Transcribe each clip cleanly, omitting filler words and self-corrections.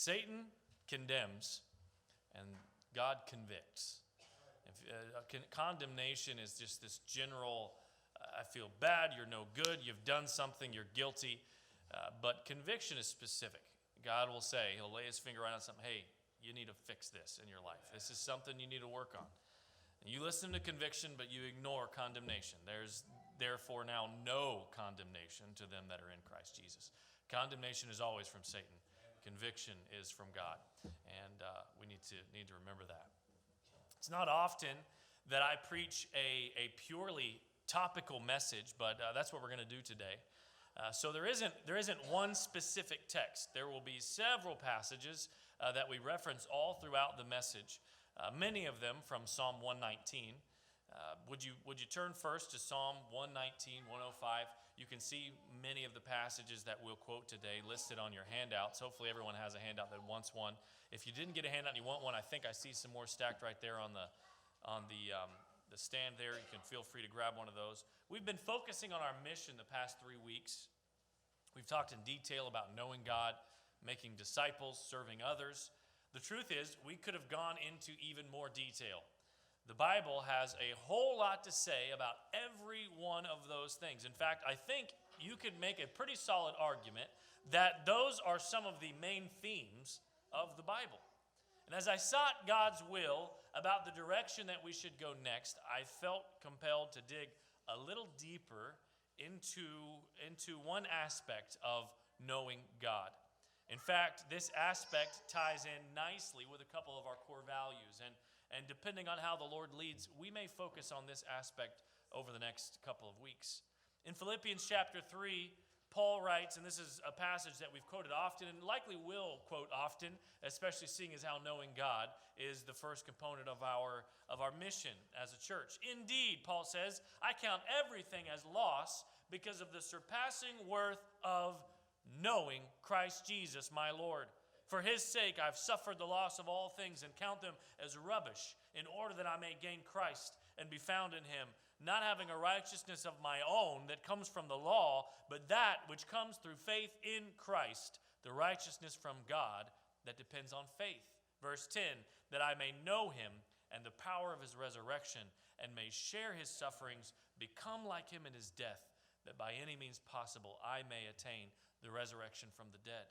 Satan condemns, and God convicts. Condemnation is just this general, I feel bad, you're no good, you've done something, you're guilty. But conviction is specific. God will say, he'll lay his finger right on something, hey, you need to fix this in your life. This is something you need to work on. And you listen to conviction, but you ignore condemnation. There's therefore now no condemnation to them that are in Christ Jesus. Condemnation is always from Satan. Conviction is from God. And we need to remember that. It's not often that I preach a purely topical message, but that's what we're going to do today. So there isn't one specific text. There will be several passages that we reference all throughout the message. Many of them from Psalm 119. Would you turn first to Psalm 119, 105? You can see many of the passages that we'll quote today listed on your handouts. Hopefully everyone has a handout that wants one. If you didn't get a handout and you want one, I think I see some more stacked right there on the stand there. You can feel free to grab one of those. We've been focusing on our mission the past 3 weeks. We've talked in detail about knowing God, making disciples, serving others. The truth is, we could have gone into even more detail. The Bible has a whole lot to say about every one of those things. In fact, I think you could make a pretty solid argument that those are some of the main themes of the Bible. And as I sought God's will about the direction that we should go next, I felt compelled to dig a little deeper into one aspect of knowing God. In fact, this aspect ties in nicely with a couple of our core values. And depending on how the Lord leads, we may focus on this aspect over the next couple of weeks. In Philippians chapter 3, Paul writes, and this is a passage that we've quoted often and likely will quote often, especially seeing as how knowing God is the first component of our mission as a church. Indeed, Paul says, I count everything as loss because of the surpassing worth of knowing Christ Jesus, my Lord. For his sake, I've suffered the loss of all things and count them as rubbish in order that I may gain Christ and be found in him, not having a righteousness of my own that comes from the law, but that which comes through faith in Christ, the righteousness from God that depends on faith. Verse 10, that I may know him and the power of his resurrection and may share his sufferings, become like him in his death, that by any means possible I may attain the resurrection from the dead.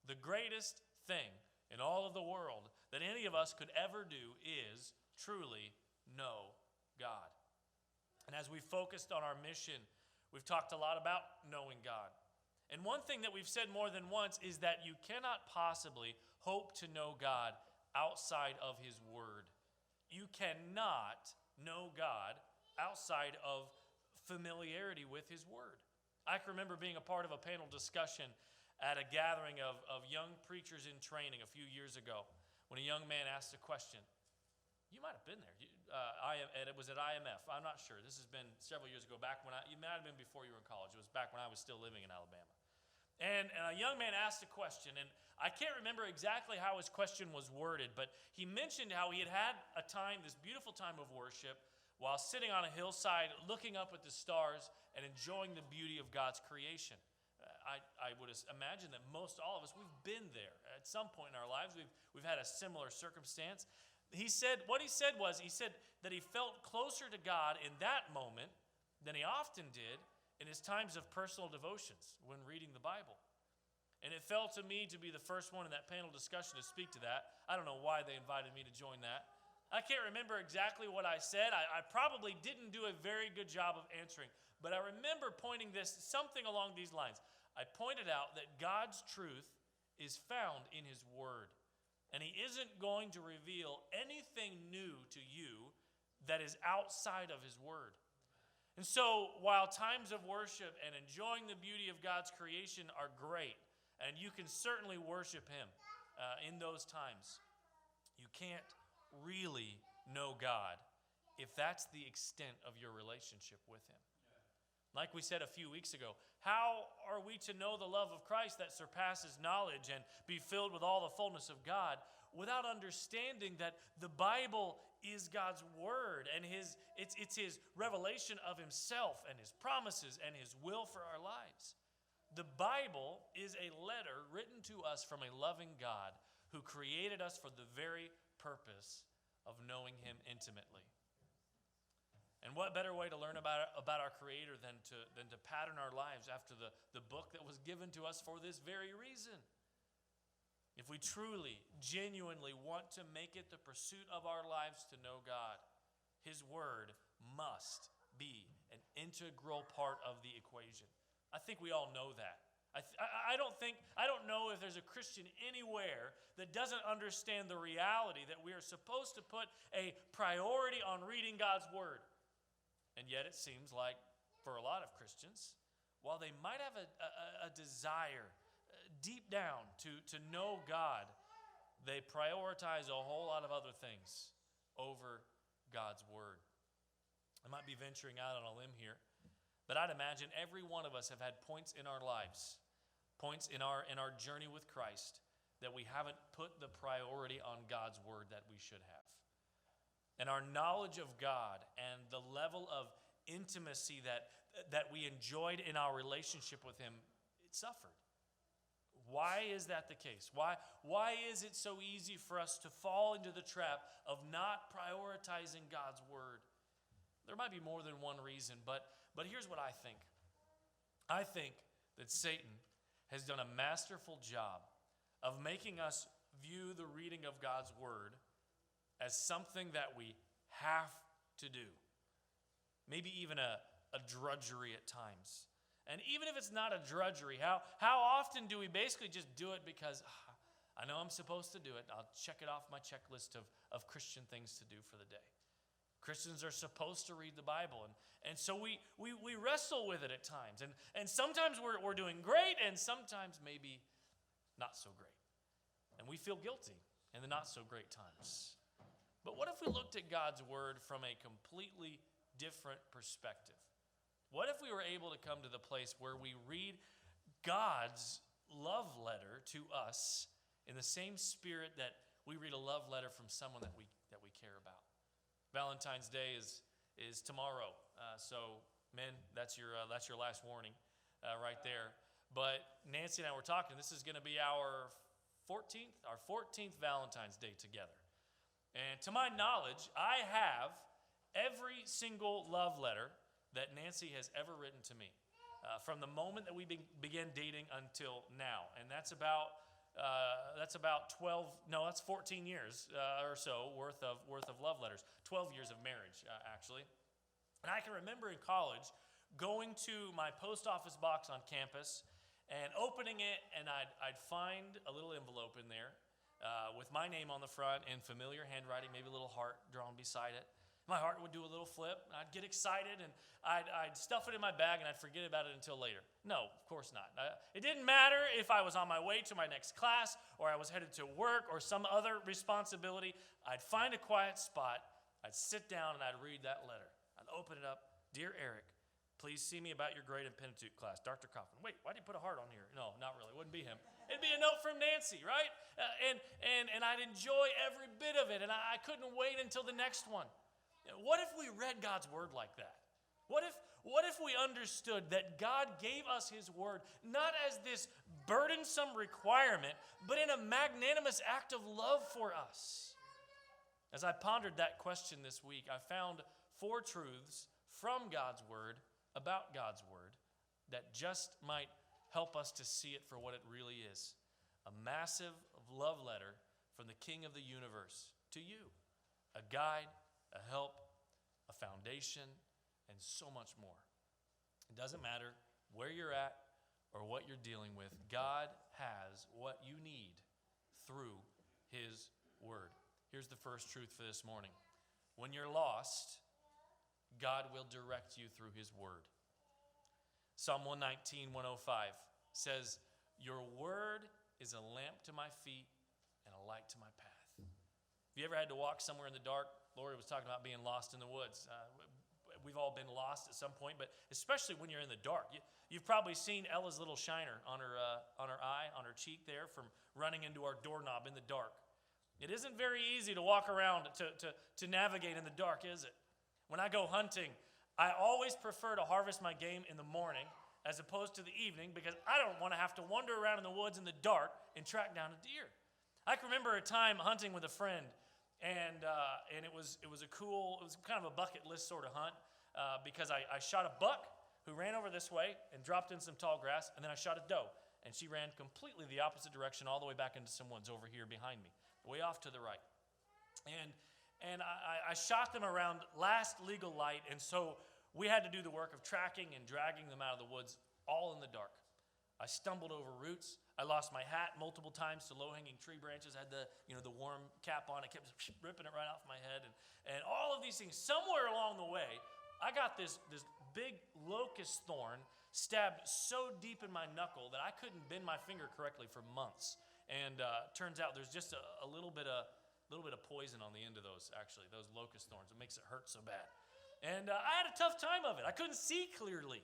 The greatest thing in all of the world that any of us could ever do is truly know God. And as we focused on our mission, we've talked a lot about knowing God. And one thing that we've said more than once is that you cannot possibly hope to know God outside of his word. You cannot know God outside of familiarity with his word. I can remember being a part of a panel discussion at a gathering of young preachers in training a few years ago when a young man asked a question. You might have been there. It was at IMF. I'm not sure. This has been several years ago. You might have been before you were in college. It was back when I was still living in Alabama. And a young man asked a question, and I can't remember exactly how his question was worded, but he mentioned how he had had a time, this beautiful time of worship, while sitting on a hillside, looking up at the stars and enjoying the beauty of God's creation. I would imagine that most all of us, we've been there at some point in our lives. We've had a similar circumstance. He said that he felt closer to God in that moment than he often did in his times of personal devotions when reading the Bible. And it fell to me to be the first one in that panel discussion to speak to that. I don't know why they invited me to join that. I can't remember exactly what I said. I probably didn't do a very good job of answering. But I remember pointing something along these lines. I pointed out that God's truth is found in his word. And he isn't going to reveal anything new to you that is outside of his word. And so while times of worship and enjoying the beauty of God's creation are great, and you can certainly worship him in those times, you can't really know God if that's the extent of your relationship with him. Like we said a few weeks ago, how are we to know the love of Christ that surpasses knowledge and be filled with all the fullness of God without understanding that the Bible is God's word and it's his revelation of himself and his promises and his will for our lives? The Bible is a letter written to us from a loving God who created us for the very purpose of knowing him intimately. And what better way to learn about our Creator than to pattern our lives after the book that was given to us for this very reason? If we truly, genuinely want to make it the pursuit of our lives to know God, his word must be an integral part of the equation. I think we all know that. I don't know if there's a Christian anywhere that doesn't understand the reality that we are supposed to put a priority on reading God's word. And yet it seems like for a lot of Christians, while they might have a desire deep down to know God, they prioritize a whole lot of other things over God's word. I might be venturing out on a limb here, but I'd imagine every one of us have had points in our lives, points in our journey with Christ, that we haven't put the priority on God's word that we should have. And our knowledge of God and the level of intimacy that we enjoyed in our relationship with him, it suffered. Why is that the case? Why is it so easy for us to fall into the trap of not prioritizing God's word? There might be more than one reason, but here's what I think. I think that Satan has done a masterful job of making us view the reading of God's word as something that we have to do. Maybe even a drudgery at times. And even if it's not a drudgery, how often do we basically just do it because I know I'm supposed to do it. I'll check it off my checklist of Christian things to do for the day. Christians are supposed to read the Bible. And so we wrestle with it at times. And sometimes we're doing great, and sometimes maybe not so great. And we feel guilty in the not so great times. But what if we looked at God's word from a completely different perspective? What if we were able to come to the place where we read God's love letter to us in the same spirit that we read a love letter from someone that we care about? Valentine's Day is tomorrow, so men, that's your last warning right there. But Nancy and I were talking. This is going to be our 14th Valentine's Day together. And to my knowledge, I have every single love letter that Nancy has ever written to me, from the moment that we began dating until now. And that's about 14 years or so worth of love letters. 12 years of marriage, actually. And I can remember in college going to my post office box on campus and opening it, and I'd find a little envelope in there with my name on the front in familiar handwriting, maybe a little heart drawn beside it. My heart would do a little flip, and I'd get excited, and I'd stuff it in my bag, and I'd forget about it until later. No, of course not. It didn't matter if I was on my way to my next class, or I was headed to work, or some other responsibility. I'd find a quiet spot, I'd sit down, and I'd read that letter. I'd open it up. Dear Eric, please see me about your grade in Pentateuch class. Dr. Kaufman. Wait, why did you put a heart on here? No, not really. It wouldn't be him. It'd be a note from Nancy, right? And I'd enjoy every bit of it, and I couldn't wait until the next one. What if we read God's word like that? What if we understood that God gave us his word not as this burdensome requirement, but in a magnanimous act of love for us? As I pondered that question this week, I found 4 truths from God's word about God's word that just might help us to see it for what it really is. A massive love letter from the King of the universe to you. A guide, a help, a foundation, and so much more. It doesn't matter where you're at or what you're dealing with. God has what you need through his word. Here's the first truth for this morning. When you're lost, God will direct you through his word. Psalm 119, 105 says, your word is a lamp to my feet and a light to my path. Have you ever had to walk somewhere in the dark? Lori was talking about being lost in the woods. We've all been lost at some point, but especially when you're in the dark. You've probably seen Ella's little shiner on her eye, on her cheek there from running into our doorknob in the dark. It isn't very easy to walk around to navigate in the dark, is it? When I go hunting, I always prefer to harvest my game in the morning as opposed to the evening because I don't want to have to wander around in the woods in the dark and track down a deer. I can remember a time hunting with a friend, and it was kind of a bucket list sort of hunt because I shot a buck who ran over this way and dropped in some tall grass, and then I shot a doe, and she ran completely the opposite direction all the way back into some woods over here behind me, way off to the right. And I shot them around last legal light, and so we had to do the work of tracking and dragging them out of the woods all in the dark. I stumbled over roots. I lost my hat multiple times to low-hanging tree branches. I had the warm cap on. I kept ripping it right off my head. And all of these things. Somewhere along the way, I got this big locust thorn stabbed so deep in my knuckle that I couldn't bend my finger correctly for months. And turns out there's just a little bit of poison on the end of those locust thorns. It makes it hurt so bad. And I had a tough time of it. I couldn't see clearly.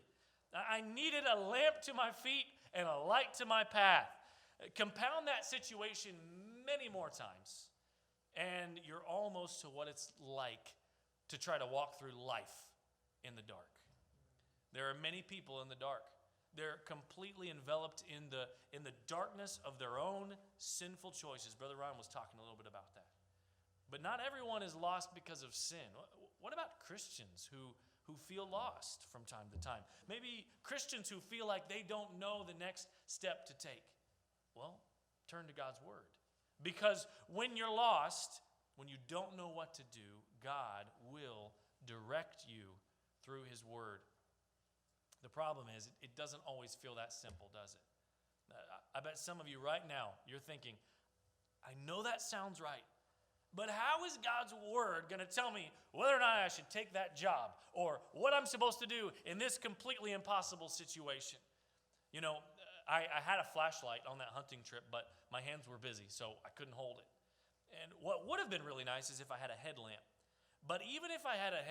I needed a lamp to my feet and a light to my path. Compound that situation many more times, and you're almost to what it's like to try to walk through life in the dark. There are many people in the dark. They're completely enveloped in the darkness of their own sinful choices. Brother Ryan was talking a little bit about that. But not everyone is lost because of sin. What about Christians who feel lost from time to time? Maybe Christians who feel like they don't know the next step to take. Well, turn to God's Word. Because when you're lost, when you don't know what to do, God will direct you through His Word. The problem is, it doesn't always feel that simple, does it? I bet some of you right now, you're thinking, I know that sounds right, but how is God's Word going to tell me whether or not I should take that job or what I'm supposed to do in this completely impossible situation? You know, I had a flashlight on that hunting trip, but my hands were busy, so I couldn't hold it. And what would have been really nice is if I had a headlamp. But even if I had a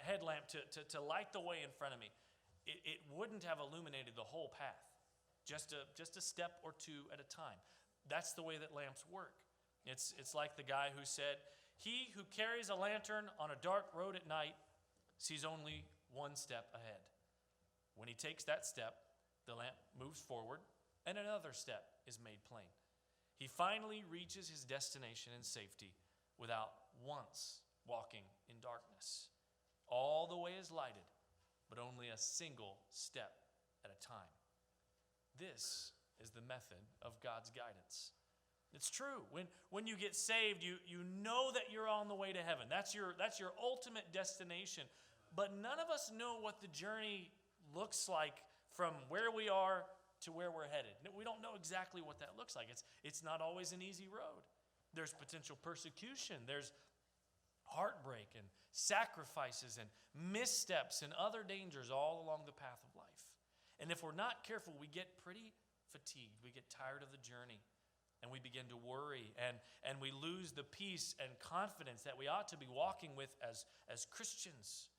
headlamp to light the way in front of me, it wouldn't have illuminated the whole path, just a step or two at a time. That's the way that lamps work. It's like the guy who said, "He who carries a lantern on a dark road at night sees only one step ahead. When he takes that step, the lamp moves forward, and another step is made plain. He finally reaches his destination in safety without once walking in darkness. All the way is lighted, but only a single step at a time." This is the method of God's guidance. It's true. When you get saved, you know that you're on the way to heaven. That's your ultimate destination. But none of us know what the journey looks like from where we are to where we're headed. We don't know exactly what that looks like. It's not always an easy road. There's potential persecution. There's heartbreak and sacrifices and missteps and other dangers all along the path of life. And if we're not careful, we get pretty fatigued. We get tired of the journey. And we begin to worry, and we lose the peace and confidence that we ought to be walking with as Christians.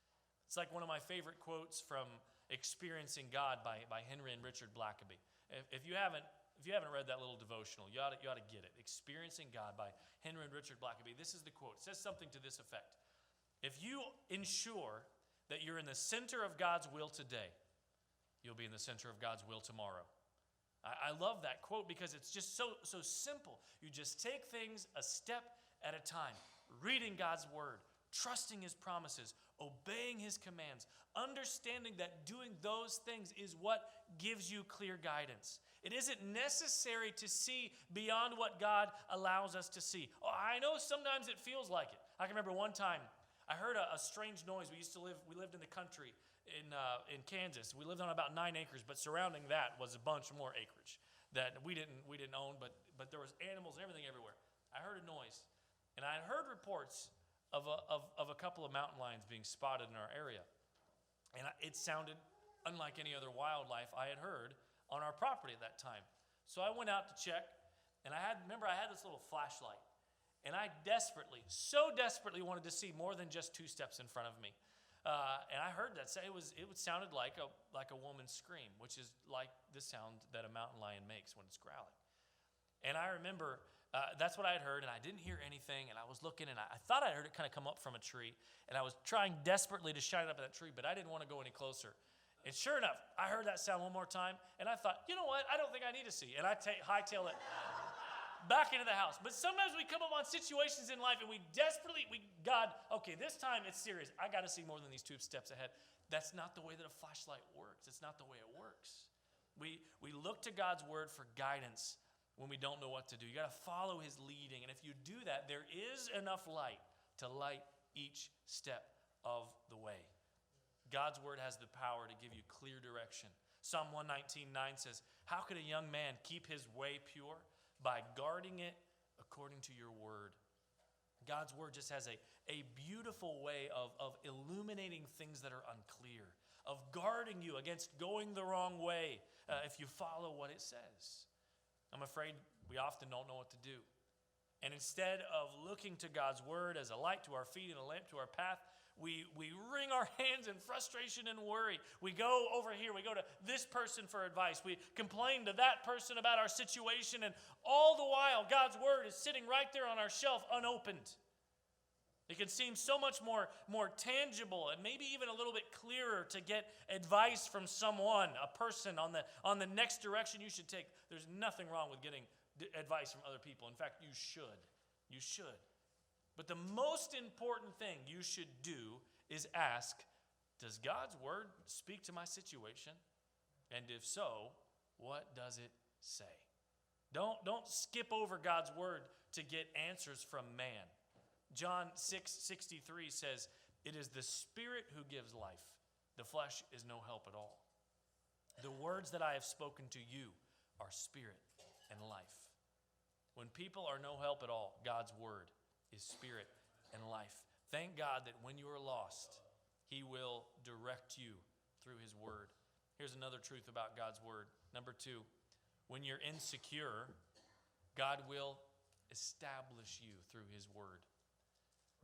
It's like one of my favorite quotes from Experiencing God by Henry and Richard Blackaby. If you haven't read that little devotional, you ought to get it. Experiencing God by Henry and Richard Blackaby. This is the quote. It says something to this effect. If you ensure that you're in the center of God's will today, you'll be in the center of God's will tomorrow. I love that quote because it's just so simple. You just take things a step at a time, reading God's Word, trusting His promises, obeying His commands, understanding that doing those things is what gives you clear guidance. It isn't necessary to see beyond what God allows us to see. Oh, I know sometimes it feels like it. I can remember one time I heard a strange noise. We lived in the country in Kansas. We lived on about 9 acres, but surrounding that was a bunch more acreage that we didn't own, but there was animals and everything everywhere. I heard a noise, and I had heard reports of a couple of mountain lions being spotted in our area, and it sounded unlike any other wildlife I had heard on our property at that time. So I went out to check, and I had this little flashlight, and I so desperately wanted to see more than just 2 steps in front of me. And I heard that. It sounded like a woman's scream, which is like the sound that a mountain lion makes when it's growling. And I remember that's what I had heard, and I didn't hear anything. And I was looking, and I thought I heard it kind of come up from a tree. And I was trying desperately to shine it up at that tree, but I didn't want to go any closer. And sure enough, I heard that sound one more time, and I thought, you know what? I don't think I need to see. And I hightail it back into the house. But sometimes we come up on situations in life and God, okay, this time it's serious. I got to see more than these 2 steps ahead. That's not the way that a flashlight works. It's not the way it works. We look to God's word for guidance when we don't know what to do. You got to follow his leading. And if you do that, there is enough light to light each step of the way. God's word has the power to give you clear direction. Psalm 119:9 says, how could a young man keep his way pure? By guarding it according to your word. God's word just has a beautiful way of illuminating things that are unclear, of guarding you against going the wrong way if you follow what it says. I'm afraid we often don't know what to do. And instead of looking to God's word as a light to our feet and a lamp to our path, we wring our hands in frustration and worry. We go over here. We go to this person for advice. We complain to that person about our situation. And all the while, God's word is sitting right there on our shelf unopened. It can seem so much more tangible and maybe even a little bit clearer to get advice from someone, a person on the next direction you should take. There's nothing wrong with getting advice from other people. In fact, you should. You should. But the most important thing you should do is ask, does God's word speak to my situation? And if so, what does it say? Don't skip over God's word to get answers from man. John 6:63 says, it is the Spirit who gives life. The flesh is no help at all. The words that I have spoken to you are spirit and life. When people are no help at all, God's word is spirit and life. Thank God that when you are lost, he will direct you through his word. Here's another truth about God's word. Number 2, when you're insecure, God will establish you through his word.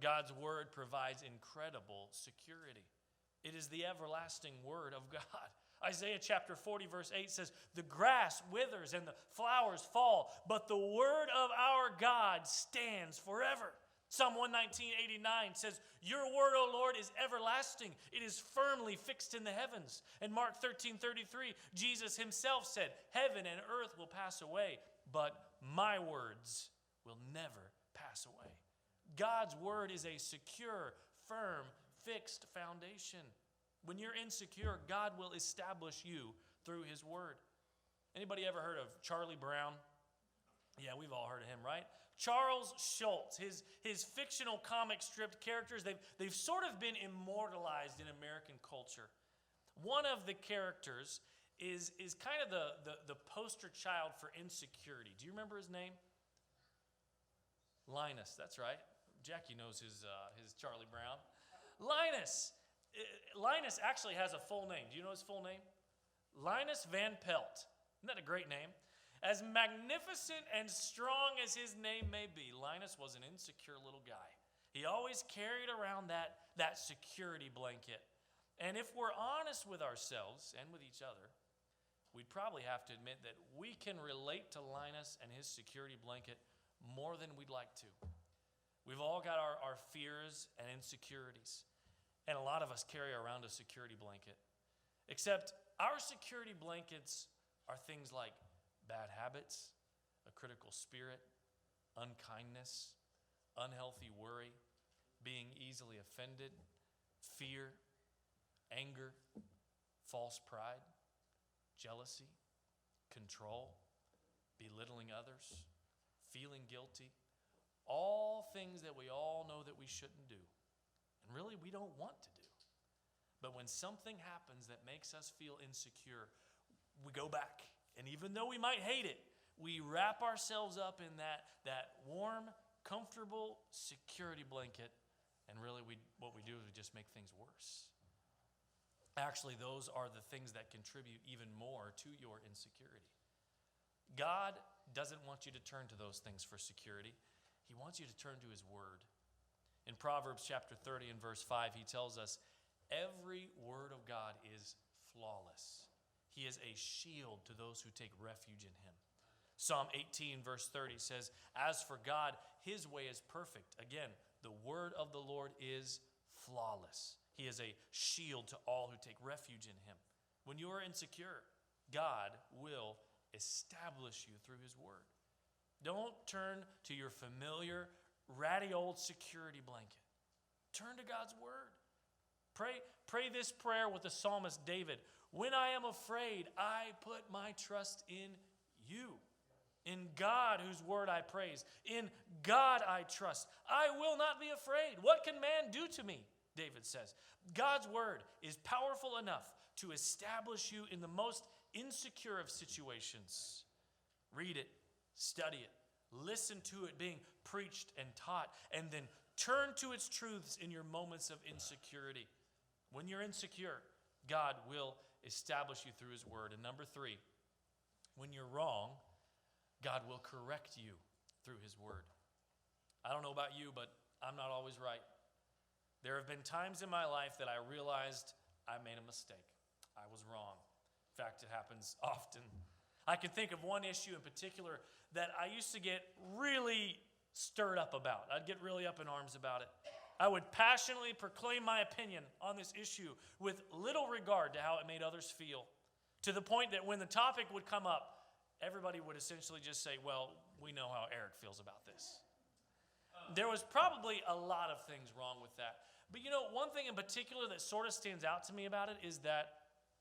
God's word provides incredible security. It is the everlasting word of God. Isaiah chapter 40 verse 8 says, the grass withers and the flowers fall, but the word of our God stands forever. Psalm 119:89 says, your word, O Lord, is everlasting. It is firmly fixed in the heavens. And Mark 13:33, Jesus himself said, heaven and earth will pass away, but my words will never pass away. God's word is a secure, firm, fixed foundation. When you're insecure, God will establish you through his word. Anybody ever heard of Charlie Brown? Yeah, we've all heard of him, right? Charles Schulz, his fictional comic strip characters, they've sort of been immortalized in American culture. One of the characters is kind of the poster child for insecurity. Do you remember his name? Linus, that's right. Jackie knows his Charlie Brown. Linus actually has a full name. Do you know his full name? Linus Van Pelt. Isn't that a great name? As magnificent and strong as his name may be, Linus was an insecure little guy. He always carried around that security blanket. And if we're honest with ourselves and with each other, we'd probably have to admit that we can relate to Linus and his security blanket more than we'd like to. We've all got our fears and insecurities. And a lot of us carry around a security blanket. Except our security blankets are things like bad habits, a critical spirit, unkindness, unhealthy worry, being easily offended, fear, anger, false pride, jealousy, control, belittling others, feeling guilty, all things that we all know that we shouldn't do, and really we don't want to do. But when something happens that makes us feel insecure, we go back. And even though we might hate it, we wrap ourselves up in that warm, comfortable security blanket. And really what we do is we just make things worse. Actually, those are the things that contribute even more to your insecurity. God doesn't want you to turn to those things for security. He wants you to turn to his word. In Proverbs chapter 30 and verse 5, he tells us, every word of God is flawless. He is a shield to those who take refuge in him. Psalm 18 verse 30 says, as for God, his way is perfect. Again, the word of the Lord is flawless. He is a shield to all who take refuge in him. When you are insecure, God will establish you through his word. Don't turn to your familiar, ratty old security blanket. Turn to God's word. Pray this prayer with the psalmist David. When I am afraid, I put my trust in you. In God, whose word I praise. In God I trust. I will not be afraid. What can man do to me? David says. God's word is powerful enough to establish you in the most insecure of situations. Read it, study it, listen to it being preached and taught, and then turn to its truths in your moments of insecurity. When you're insecure, God will establish you through his word. And number 3, when you're wrong, God will correct you through his word. I don't know about you, but I'm not always right. There have been times in my life that I realized I made a mistake. I was wrong. In fact, it happens often. I can think of one issue in particular that I used to get really stirred up about. I'd get really up in arms about it. I would passionately proclaim my opinion on this issue with little regard to how it made others feel, to the point that when the topic would come up, everybody would essentially just say, well, we know how Eric feels about this. There was probably a lot of things wrong with that. But you know, one thing in particular that sort of stands out to me about it is that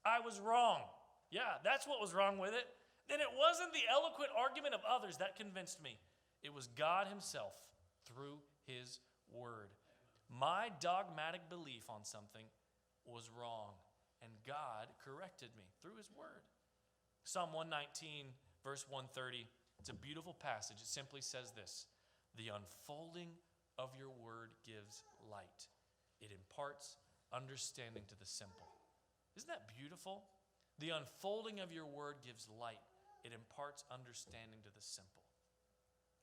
I was wrong. Yeah, that's what was wrong with it. And it wasn't the eloquent argument of others that convinced me. It was God himself through his word. My dogmatic belief on something was wrong, and God corrected me through his word. Psalm 119, verse 130, it's a beautiful passage. It simply says this: the unfolding of your word gives light. It imparts understanding to the simple. Isn't that beautiful? The unfolding of your word gives light. It imparts understanding to the simple.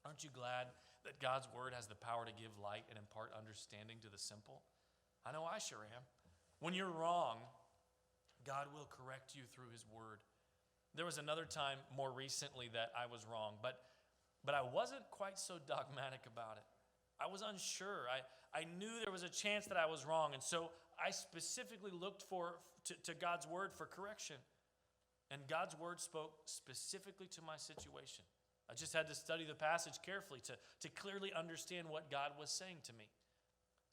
Aren't you glad that God's word has the power to give light and impart understanding to the simple? I know I sure am. When you're wrong, God will correct you through his word. There was another time more recently that I was wrong, but I wasn't quite so dogmatic about it. I was unsure. I knew there was a chance that I was wrong, and so I specifically looked to God's word for correction. And God's word spoke specifically to my situation. I just had to study the passage carefully to clearly understand what God was saying to me.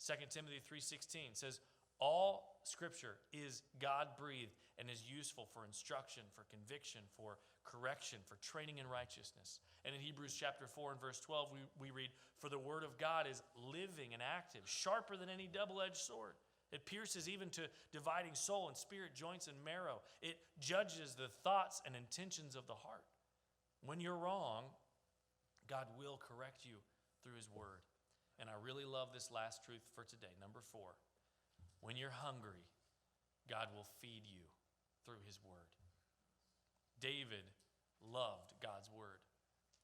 2 Timothy 3:16 says, all scripture is God-breathed and is useful for instruction, for conviction, for correction, for training in righteousness. And in Hebrews chapter 4 and verse 12, we read, for the word of God is living and active, sharper than any double-edged sword. It pierces even to dividing soul and spirit, joints and marrow. It judges the thoughts and intentions of the heart. When you're wrong, God will correct you through his word. And I really love this last truth for today. Number 4, when you're hungry, God will feed you through his word. David loved God's word.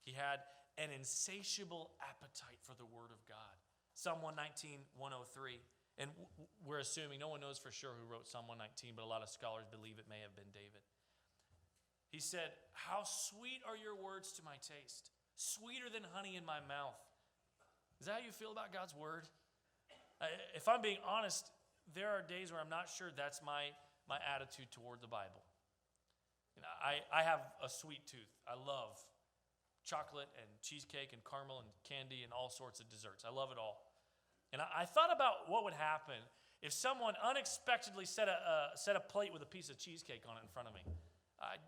He had an insatiable appetite for the word of God. Psalm 119, 103. And we're assuming, no one knows for sure who wrote Psalm 119, but a lot of scholars believe it may have been David. He said, how sweet are your words to my taste, sweeter than honey in my mouth. Is that how you feel about God's word? If I'm being honest, there are days where I'm not sure that's my attitude toward the Bible. You know, I have a sweet tooth. I love chocolate and cheesecake and caramel and candy and all sorts of desserts. I love it all. And I thought about what would happen if someone unexpectedly set a plate with a piece of cheesecake on it in front of me. I'd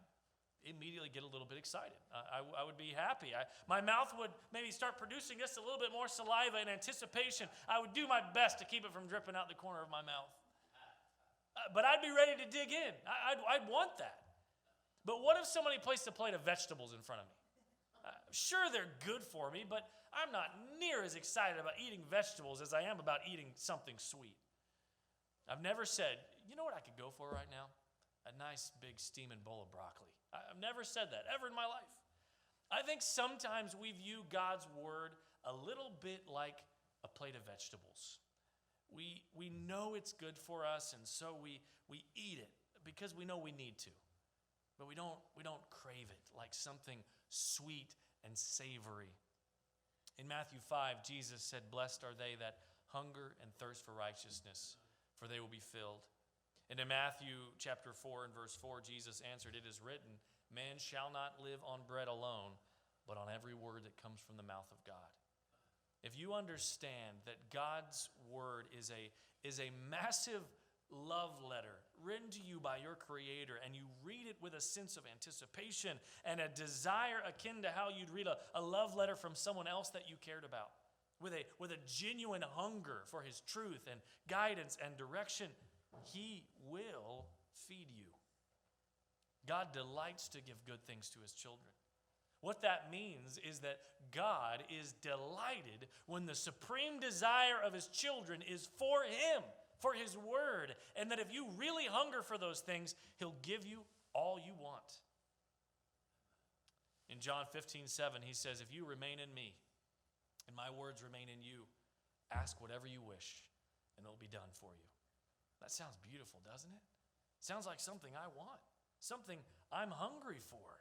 immediately get a little bit excited. I would be happy. My mouth would maybe start producing just a little bit more saliva in anticipation. I would do my best to keep it from dripping out the corner of my mouth. But I'd be ready to dig in. I'd want that. But what if somebody placed a plate of vegetables in front of me? Sure, they're good for me, but I'm not near as excited about eating vegetables as I am about eating something sweet. I've never said, you know what I could go for right now? A nice big steaming bowl of broccoli. I've never said that ever in my life. I think sometimes we view God's word a little bit like a plate of vegetables. We know it's good for us, and so we eat it because we know we need to. But we don't crave it like something sweet and savory. In Matthew 5, Jesus said, blessed are they that hunger and thirst for righteousness, for they will be filled. And in Matthew chapter 4 and verse 4, Jesus answered, it is written, man shall not live on bread alone, but on every word that comes from the mouth of God. If you understand that God's word is a massive love letter written to you by your Creator, and you read it with a sense of anticipation and a desire akin to how you'd read a love letter from someone else that you cared about, with a genuine hunger for His truth and guidance and direction, He will feed you. God delights to give good things to His children. What that means is that God is delighted when the supreme desire of His children is for Him, for His word, and that if you really hunger for those things, He'll give you all you want. In John 15:7, He says, if you remain in me, and my words remain in you, ask whatever you wish, and it'll be done for you. That sounds beautiful, doesn't it? Sounds like something I want, something I'm hungry for.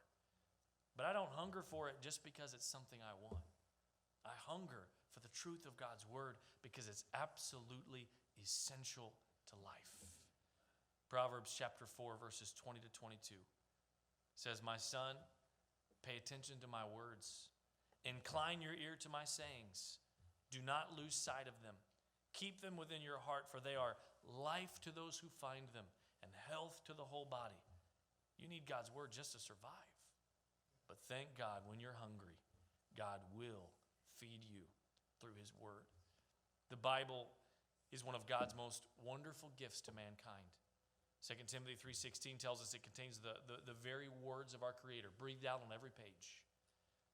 But I don't hunger for it just because it's something I want. I hunger for the truth of God's word because it's absolutely essential to life. Proverbs chapter 4, verses 20 to 22 says, my son, pay attention to my words. Incline your ear to my sayings. Do not lose sight of them. Keep them within your heart, for they are life to those who find them and health to the whole body. You need God's word just to survive. But thank God, when you're hungry, God will feed you through His word. The Bible is one of God's most wonderful gifts to mankind. 2 Timothy 3:16 tells us it contains the very words of our Creator, breathed out on every page.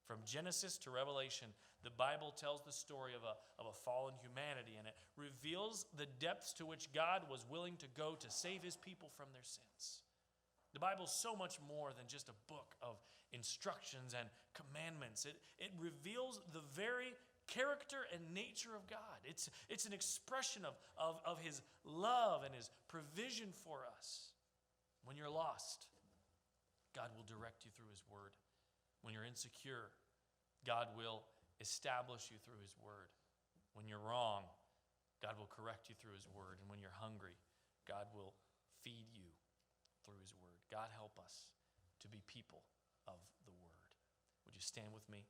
From Genesis to Revelation, the Bible tells the story of a fallen humanity, and it reveals the depths to which God was willing to go to save His people from their sins. The Bible is so much more than just a book of instructions and commandments. It reveals the very character and nature of God. It's an expression of His love and His provision for us. When you're lost, God will direct you through His word. When you're insecure, God will establish you through His word. When you're wrong, God will correct you through His word. And when you're hungry, God will feed you through His word. God help us to be people of the word. Would you stand with me?